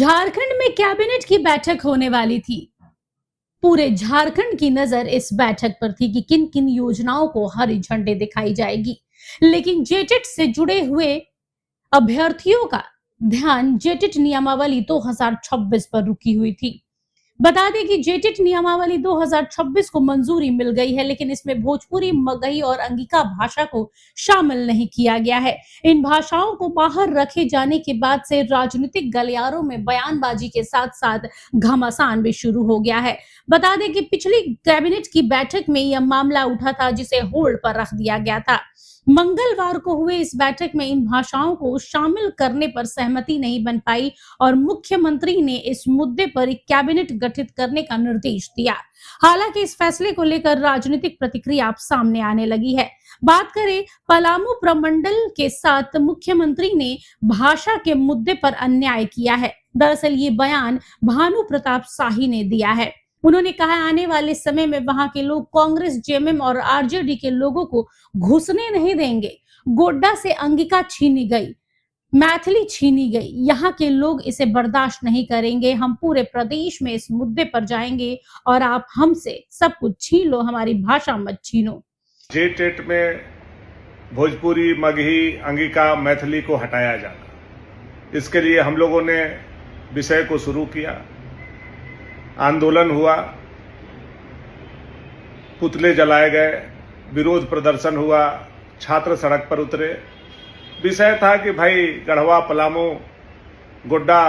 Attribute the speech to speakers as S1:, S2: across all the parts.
S1: झारखंड में कैबिनेट की बैठक होने वाली थी। पूरे झारखंड की नजर इस बैठक पर थी कि किन किन योजनाओं को हरी झंडी दिखाई जाएगी। लेकिन जेटेट से जुड़े हुए अभ्यर्थियों का ध्यान जेटेट नियमावली 2026 पर रुकी हुई थी। बता दें कि जेटेट नियमावली 2026 को मंजूरी मिल गई है, लेकिन इसमें भोजपुरी, मगही और अंगिका भाषा को शामिल नहीं किया गया है। इन भाषाओं को बाहर रखे जाने के बाद से राजनीतिक गलियारों में बयानबाजी के साथ साथ घमासान भी शुरू हो गया है। बता दें कि पिछली कैबिनेट की बैठक में यह मामला उठा था, जिसे होल्ड पर रख दिया गया था। मंगलवार को हुए इस बैठक में इन भाषाओं को शामिल करने पर सहमति नहीं बन पाई और मुख्यमंत्री ने इस मुद्दे पर एक कैबिनेट गठित करने का निर्देश दिया। हालांकि इस फैसले को लेकर राजनीतिक प्रतिक्रिया अब सामने आने लगी है। बात करें पलामू प्रमंडल के साथ, मुख्यमंत्री ने भाषा के मुद्दे पर अन्याय किया है। दरअसल ये बयान भानु प्रताप शाही ने दिया है। उन्होंने कहा, आने वाले समय में वहां के लोग कांग्रेस, जेएमएम और आरजेडी के लोगों को घुसने नहीं देंगे। गोड्डा से अंगिका छीनी गई, मैथिली छीनी गई, यहाँ के लोग इसे बर्दाश्त नहीं करेंगे। हम पूरे प्रदेश में इस मुद्दे पर जाएंगे और आप हमसे सब कुछ छीन लो, हमारी भाषा मत छीनो।
S2: जेटेट में भोजपुरी, मगही, अंगिका, मैथिली को हटाया जाना, इसके लिए हम लोगों ने विषय को शुरू किया। आंदोलन हुआ, पुतले जलाए गए, विरोध प्रदर्शन हुआ, छात्र सड़क पर उतरे। विषय था कि भाई गढ़वा, पलामू, गोड्डा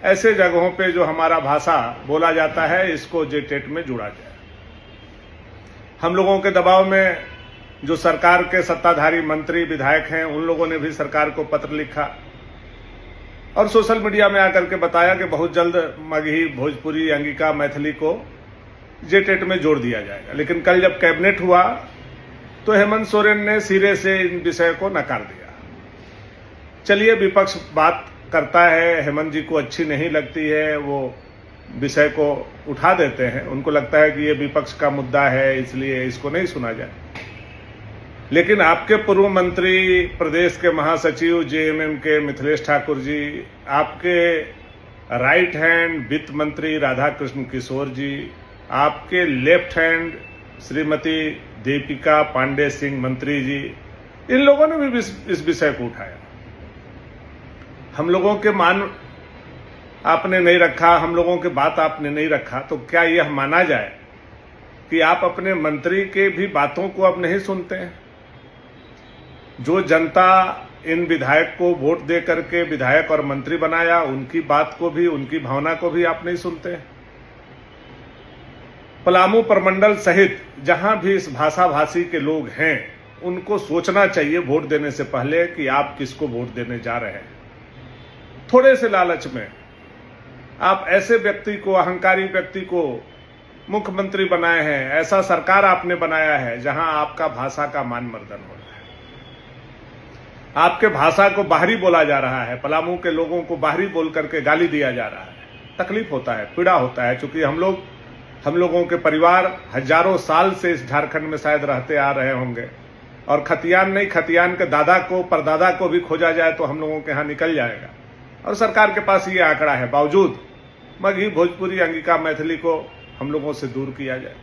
S2: ऐसे जगहों पे जो हमारा भाषा बोला जाता है, इसको जेटेट में जोड़ा जाए। हम लोगों के दबाव में जो सरकार के सत्ताधारी मंत्री, विधायक हैं, उन लोगों ने भी सरकार को पत्र लिखा और सोशल मीडिया में आकर के बताया कि बहुत जल्द मगही, भोजपुरी, अंगिका, मैथिली को जेटेट में जोड़ दिया जाएगा। लेकिन कल जब कैबिनेट हुआ तो हेमंत सोरेन ने सिरे से इन विषय को नकार दिया। चलिए, विपक्ष बात करता है, हेमंत जी को अच्छी नहीं लगती है, वो विषय को उठा देते हैं, उनको लगता है कि ये विपक्ष का मुद्दा है, इसलिए इसको नहीं सुना जाए। लेकिन आपके पूर्व मंत्री, प्रदेश के महासचिव जेएमएम के मिथिलेश ठाकुर जी, आपके राइट हैंड वित्त मंत्री राधाकृष्ण किशोर जी, आपके लेफ्ट हैंड श्रीमती दीपिका पांडे सिंह मंत्री जी, इन लोगों ने भी इस विषय को उठाया। हम लोगों के मान आपने नहीं रखा, हम लोगों की बात आपने नहीं रखा, तो क्या यह माना जाए कि आप अपने मंत्री के भी बातों को अब नहीं सुनते हैं? जो जनता इन विधायक को वोट दे करके विधायक और मंत्री बनाया, उनकी बात को भी, उनकी भावना को भी आप नहीं सुनते। पलामू प्रमंडल सहित जहां भी इस भाषा भाषी के लोग हैं, उनको सोचना चाहिए वोट देने से पहले कि आप किसको वोट देने जा रहे हैं। थोड़े से लालच में आप ऐसे व्यक्ति को, अहंकारी व्यक्ति को मुख्यमंत्री बनाए हैं, ऐसा सरकार आपने बनाया है जहां आपका भाषा का मान मर्दन हो रहा है। आपके भाषा को बाहरी बोला जा रहा है, पलामू के लोगों को बाहरी बोल करके गाली दिया जा रहा है। तकलीफ होता है, पीड़ा होता है, क्योंकि हम लोगों के परिवार हजारों साल से इस झारखंड में शायद रहते आ रहे होंगे, और खतियान नहीं, खतियान के दादा को, परदादा को भी खोजा जाए तो हम लोगों के यहाँ निकल जाएगा। और सरकार के पास ये आंकड़ा है, बावजूद मगही, भोजपुरी, अंगिका, मैथिली को हम लोगों से दूर किया जाए।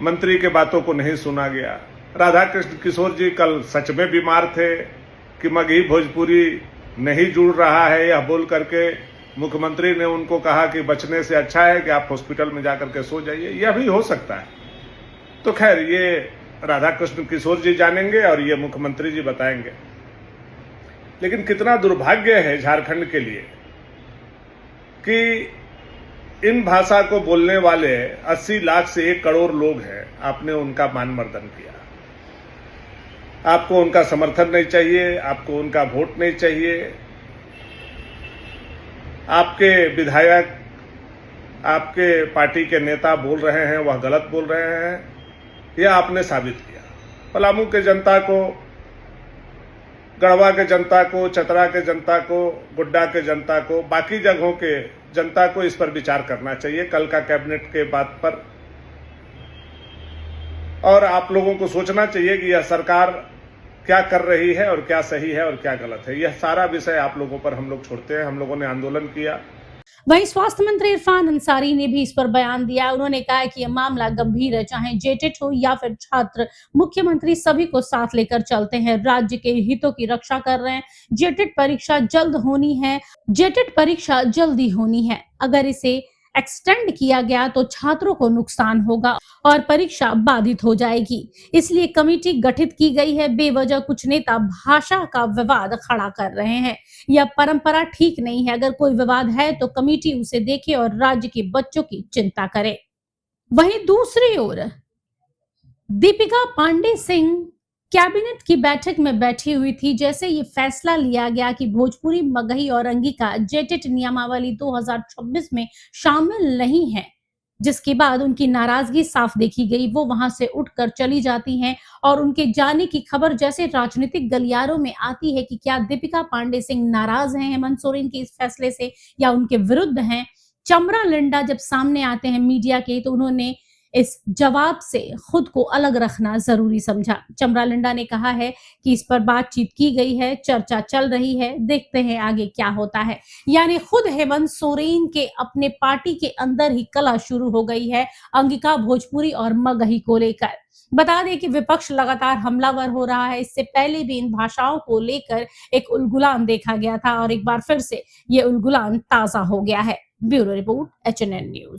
S2: मंत्री के बातों को नहीं सुना गया। राधाकृष्ण किशोर जी कल सच में बीमार थे कि मगही, भोजपुरी नहीं जुड़ रहा है, यह बोल करके मुख्यमंत्री ने उनको कहा कि बचने से अच्छा है कि आप हॉस्पिटल में जाकर के सो जाइए। यह भी हो सकता है। तो खैर, ये राधाकृष्ण किशोर जी जानेंगे और ये मुख्यमंत्री जी बताएंगे। लेकिन कितना दुर्भाग्य है झारखंड के लिए कि इन भाषा को बोलने वाले 80 लाख से 1 करोड़ लोग हैं, आपने उनका मान मर्दन किया। आपको उनका समर्थन नहीं चाहिए, आपको उनका वोट नहीं चाहिए। आपके विधायक, आपके पार्टी के नेता बोल रहे हैं, वह गलत बोल रहे हैं, यह आपने साबित किया। पलामू के जनता को, गढ़वा के जनता को, चतरा के जनता को, गोड्डा के जनता को, बाकी जगहों के जनता को इस पर विचार करना चाहिए कल का कैबिनेट के बात पर। और आप लोगों को सोचना चाहिए कि यह सरकार क्या कर रही है और क्या सही है और क्या गलत है, यह सारा विषय आप लोगों पर हम लोग छोड़ते हैं। हम लोगों ने आंदोलन किया।
S1: वहीं स्वास्थ्य मंत्री इरफान अंसारी ने भी इस पर बयान दिया। उन्होंने कहा कि यह मामला गंभीर है, चाहे जेटेट हो या फिर छात्र, मुख्यमंत्री सभी को साथ लेकर चलते हैं, राज्य के हितों की रक्षा कर रहे हैं। जेटेट परीक्षा जल्दी होनी है। अगर इसे एक्सटेंड किया गया तो छात्रों को नुकसान होगा और परीक्षा बाधित हो जाएगी। इसलिए कमेटी गठित की गई है। बेवजह कुछ नेता भाषा का विवाद खड़ा कर रहे हैं। यह परंपरा ठीक नहीं है। अगर कोई विवाद है तो कमेटी उसे देखे और राज्य के बच्चों की चिंता करे। वहीं दूसरी ओर दीपिका पांडे सिंह कैबिनेट की बैठक में बैठी हुई थी। जैसे ये फैसला लिया गया कि भोजपुरी, मगही और अंगिका जेटेट नियमावली 2026 में शामिल नहीं है, जिसके बाद उनकी नाराजगी साफ देखी गई। वो वहां से उठकर चली जाती हैं और उनके जाने की खबर जैसे राजनीतिक गलियारों में आती है कि क्या दीपिका पांडे सिंह नाराज हैं हेमंत सोरेन के इस फैसले से या उनके विरुद्ध हैं। चमरा लिंडा जब सामने आते हैं मीडिया के, तो उन्होंने इस जवाब से खुद को अलग रखना जरूरी समझा। चमरा लिंडा ने कहा है कि इस पर बातचीत की गई है, चर्चा चल रही है, देखते हैं आगे क्या होता है। यानी खुद हेमंत सोरेन के अपने पार्टी के अंदर ही कला शुरू हो गई है अंगिका, भोजपुरी और मगही को लेकर। बता दें कि विपक्ष लगातार हमलावर हो रहा है। इससे पहले भी इन भाषाओं को लेकर एक उलगुलान देखा गया था और एक बार फिर से ये उलगुलान ताजा हो गया है। Bureau report, HNN news.